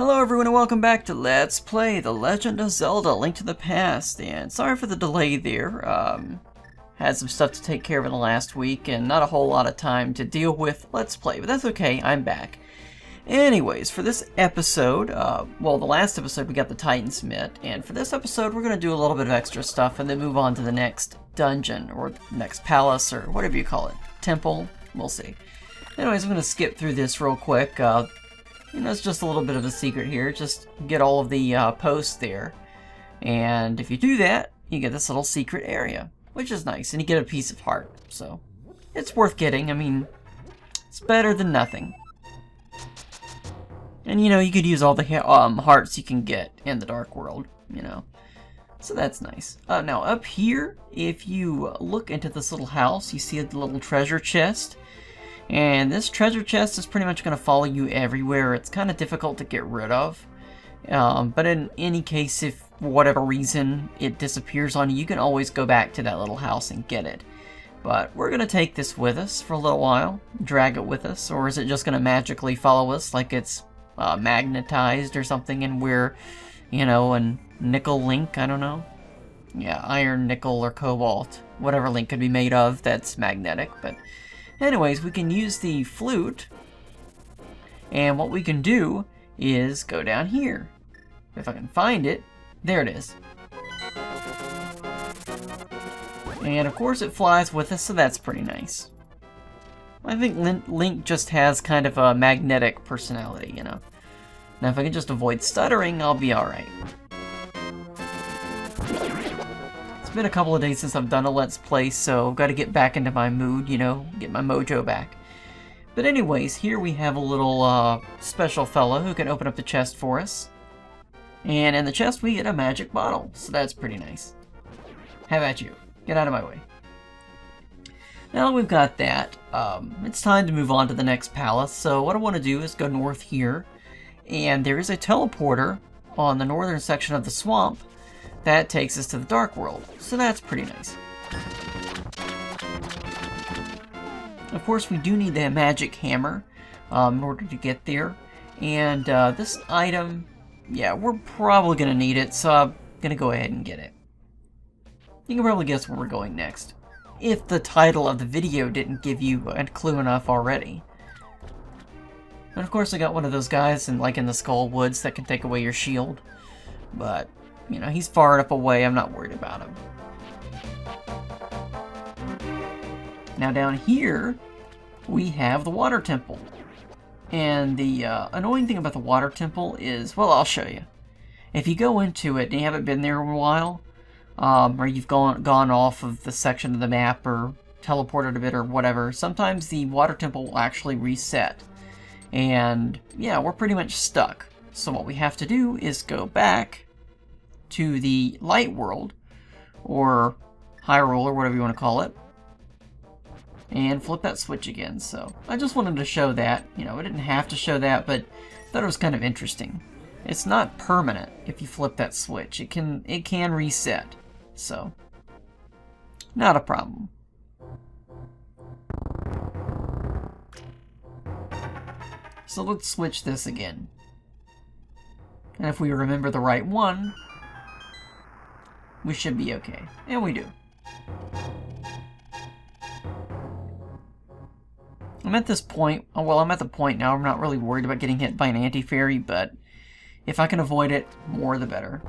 Hello everyone and welcome back to Let's Play The Legend of Zelda: Link to the Past. And sorry for the delay there. Had some stuff to take care of in the last week and not a whole lot of time to deal with Let's Play, but that's okay, I'm back. Anyways, for this episode, well, the last episode we got the Titan Smith, and for this episode we're going to do a little bit of extra stuff and then move on to the next dungeon, or next palace, or whatever you call it. Temple? We'll see. Anyways, I'm going to skip through this real quick. You know, it's just a little bit of a secret here. Just get all of the posts there. And if you do that, you get this little secret area, which is nice. And you get a piece of heart. So, it's worth getting. I mean, it's better than nothing. And, you know, you could use all the hearts you can get in the Dark World, you know. So that's nice. Now, up here, if you look into this little house, you see a little treasure chest. And this treasure chest is pretty much going to follow you everywhere. It's kind of difficult to get rid of. But in any case, if for whatever reason it disappears on you, you can always go back to that little house and get it. But we're going to take this with us for a little while. Drag it with us. Or is it just going to magically follow us like it's magnetized or something and we're, you know, a nickel Link? I don't know. Yeah, iron, nickel, or cobalt. Whatever Link could be made of that's magnetic. But anyways, we can use the flute, and what we can do is go down here. If I can find it, there it is. And of course it flies with us, so that's pretty nice. I think Link just has kind of a magnetic personality, you know. Now if I can just avoid stuttering, I'll be alright. It's been a couple of days since I've done a Let's Play, so I've got to get back into my mood, you know, get my mojo back. But anyways, here we have a little special fellow who can open up the chest for us. And in the chest we get a magic bottle, so that's pretty nice. How about you? Get out of my way. Now that we've got that, it's time to move on to the next palace. So what I want to do is go north here, and there is a teleporter on the northern section of the swamp that takes us to the Dark World, so that's pretty nice. Of course, we do need the magic hammer in order to get there, and this item, yeah, we're probably going to need it, so I'm going to go ahead and get it. You can probably guess where we're going next, if the title of the video didn't give you a clue enough already. And of course, I got one of those guys in the Skull Woods that can take away your shield, but you know, he's far enough away, I'm not worried about him. Now down here, we have the Water Temple. And the annoying thing about the Water Temple is, well, I'll show you. If you go into it and you haven't been there in a while, or you've gone off of the section of the map or teleported a bit or whatever, sometimes the Water Temple will actually reset. And yeah, we're pretty much stuck. So what we have to do is go back to the Light World, or Hyrule, or whatever you want to call it, and flip that switch again. So I just wanted to show that. You know, I didn't have to show that, but I thought it was kind of interesting. It's not permanent if you flip that switch. It can reset, so not a problem. So let's switch this again. And if we remember the right one, we should be okay. And we do. I'm at this point, well, I'm at the point now I'm not really worried about getting hit by an anti-fairy, but if I can avoid it, more the better.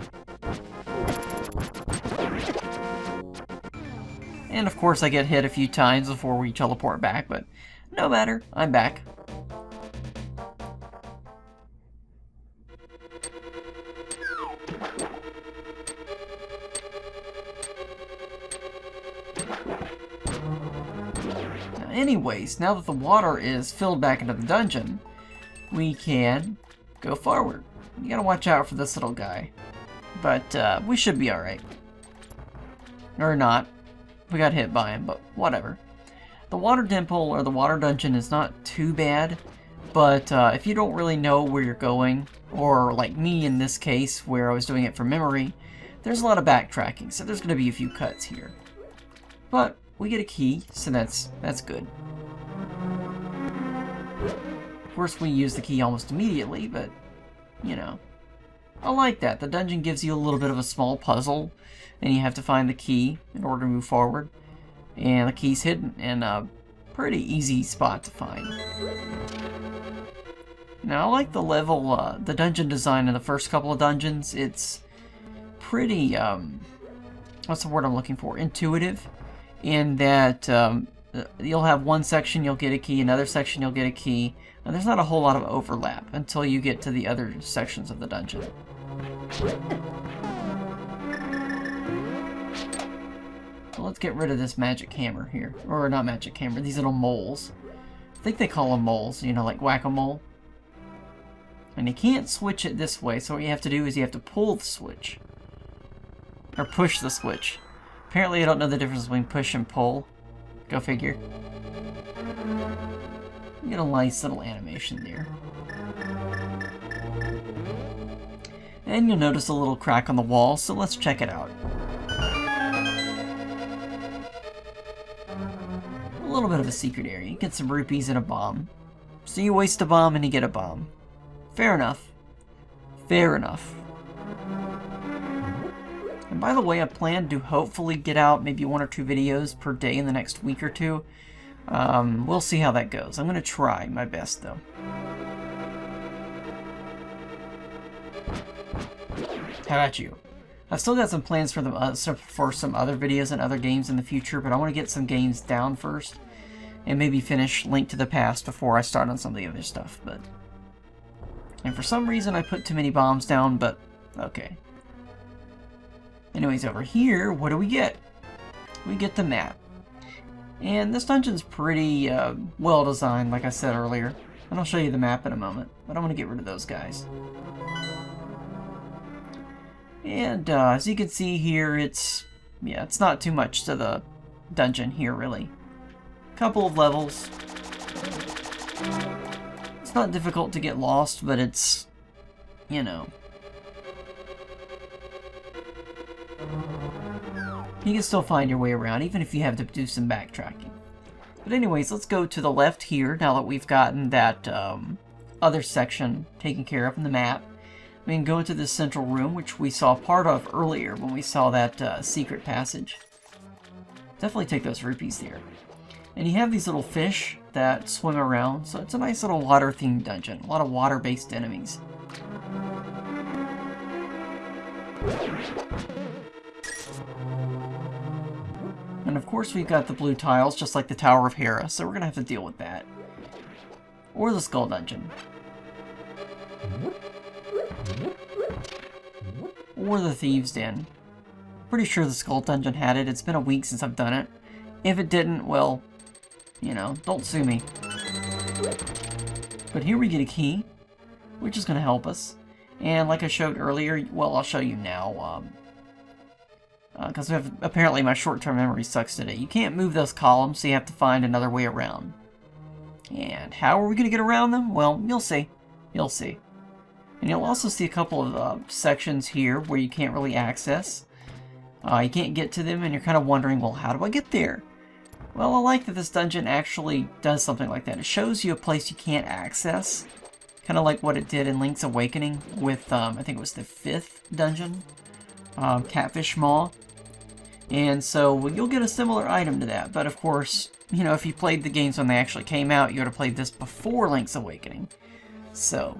And of course I get hit a few times before we teleport back, but no matter, I'm back. Anyways, now that the water is filled back into the dungeon, we can go forward. You gotta watch out for this little guy. But we should be alright. Or not. We got hit by him, but whatever. The water temple, or the water dungeon, is not too bad. But if you don't really know where you're going, or like me in this case, where I was doing it from memory, there's a lot of backtracking, so there's gonna be a few cuts here. But we get a key, so that's good. Of course, we use the key almost immediately, but you know, I like that. The dungeon gives you a little bit of a small puzzle, and you have to find the key in order to move forward. And the key's hidden in a pretty easy spot to find. Now, I like the level, the dungeon design in the first couple of dungeons. It's pretty, what's the word I'm looking for? Intuitive, in that you'll have one section, you'll get a key, another section, you'll get a key, and there's not a whole lot of overlap until you get to the other sections of the dungeon. So let's get rid of this magic hammer here. Or not magic hammer, these little moles. I think they call them moles, you know, like whack-a-mole. And you can't switch it this way, so what you have to do is you have to pull the switch. Or push the switch. Apparently I don't know the difference between push and pull. Go figure. You get a nice little animation there. And you'll notice a little crack on the wall, so let's check it out. A little bit of a secret area. You get some rupees and a bomb. So you waste a bomb and you get a bomb. Fair enough. Fair enough. And by the way, I plan to hopefully get out maybe 1 or 2 videos per day in the next week or two. We'll see how that goes. I'm going to try my best, though. How about you? I've still got some plans for some other videos and other games in the future, but I want to get some games down first, and maybe finish Link to the Past before I start on some of the other stuff. And for some reason I put too many bombs down, but okay. Anyways, over here, what do we get? We get the map. And this dungeon's pretty well designed, like I said earlier. And I'll show you the map in a moment, but I'm going to get rid of those guys. And as you can see here, it's not too much to the dungeon here, really. Couple of levels. It's not difficult to get lost, but it's, you know. You can still find your way around, even if you have to do some backtracking. But anyways, let's go to the left here, now that we've gotten that other section taken care of in the map. We can go into this central room, which we saw part of earlier when we saw that secret passage. Definitely take those rupees there. And you have these little fish that swim around, so it's a nice little water-themed dungeon. A lot of water-based enemies. And of course we've got the blue tiles, just like the Tower of Hera, so we're going to have to deal with that. Or the Skull Dungeon. Or the Thieves' Den. Pretty sure the Skull Dungeon had it. It's been a week since I've done it. If it didn't, well, you know, don't sue me. But here we get a key, which is going to help us. And like I showed earlier, well, I'll show you now, because apparently my short-term memory sucks today. You can't move those columns, so you have to find another way around. And how are we going to get around them? Well, you'll see. You'll see. And you'll also see a couple of sections here where you can't really access. You can't get to them, and you're kind of wondering, well, how do I get there? Well, I like that this dungeon actually does something like that. It shows you a place you can't access. Kind of like what it did in Link's Awakening with, I think it was the 5th dungeon. Catfish Maw. And so you'll get a similar item to that. But of course, you know, if you played the games when they actually came out, you would have played this before Link's Awakening. So,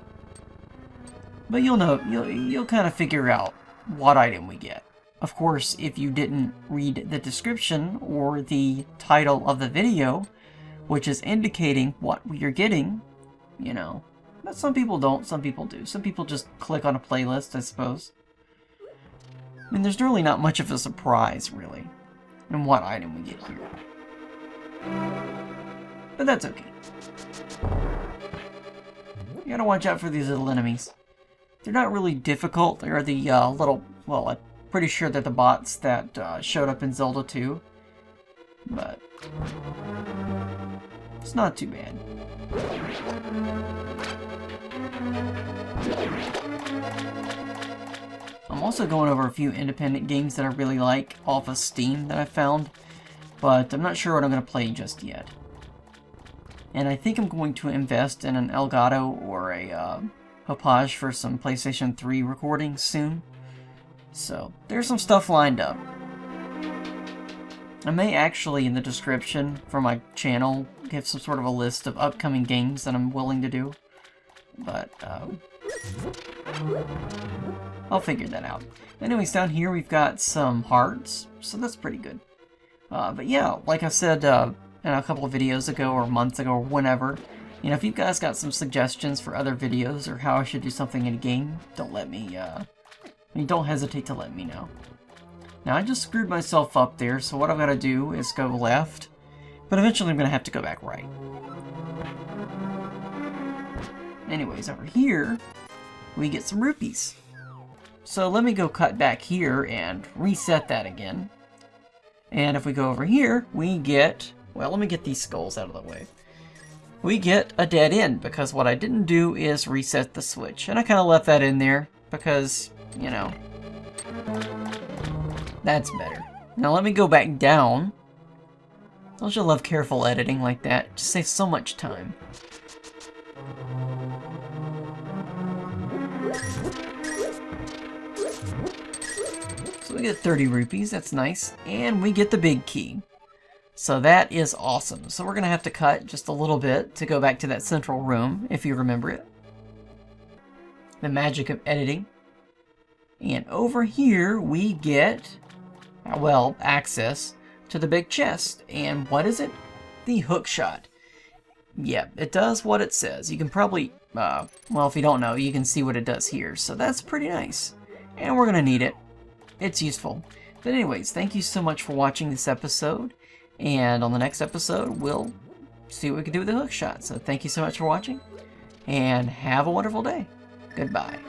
but you'll know, you'll kind of figure out what item we get. Of course, if you didn't read the description or the title of the video, which is indicating what you're getting, you know. But some people don't, some people do. Some people just click on a playlist, I suppose. I mean, there's really not much of a surprise, really, in what item we get here. But that's okay. You gotta watch out for these little enemies. They're not really difficult. They're the little, well, I'm pretty sure they're the bots that showed up in Zelda 2. But it's not too bad. I'm also going over a few independent games that I really like off of Steam that I found, but I'm not sure what I'm going to play just yet. And I think I'm going to invest in an Elgato or a Hopage for some PlayStation 3 recordings soon. So, there's some stuff lined up. I may actually, in the description for my channel, give some sort of a list of upcoming games that I'm willing to do. But, I'll figure that out. Anyways, down here we've got some hearts, so that's pretty good. But yeah, like I said in a couple of videos ago, or months ago, or whenever, you know, if you guys got some suggestions for other videos, or how I should do something in a game, don't hesitate to let me know. Now, I just screwed myself up there, so what I've got to do is go left, but eventually I'm going to have to go back right. Anyways, over here, we get some rupees. So let me go cut back here and reset that again. And if we go over here, we get... Well, let me get these skulls out of the way. We get a dead end, because what I didn't do is reset the switch. And I kind of left that in there, because, you know... That's better. Now let me go back down. Don't you love careful editing like that? It just saves so much time. So we get 30 rupees, that's nice. And we get the big key. So that is awesome. So we're going to have to cut just a little bit to go back to that central room, if you remember it. The magic of editing. And over here we get... well, access to the big chest. And what is it? The hook shot. Yeah, it does what it says. You can probably, well, if you don't know, you can see what it does here. So that's pretty nice. And we're going to need it. It's useful. But anyways, thank you so much for watching this episode. And on the next episode, we'll see what we can do with the hook shot. So thank you so much for watching. And have a wonderful day. Goodbye.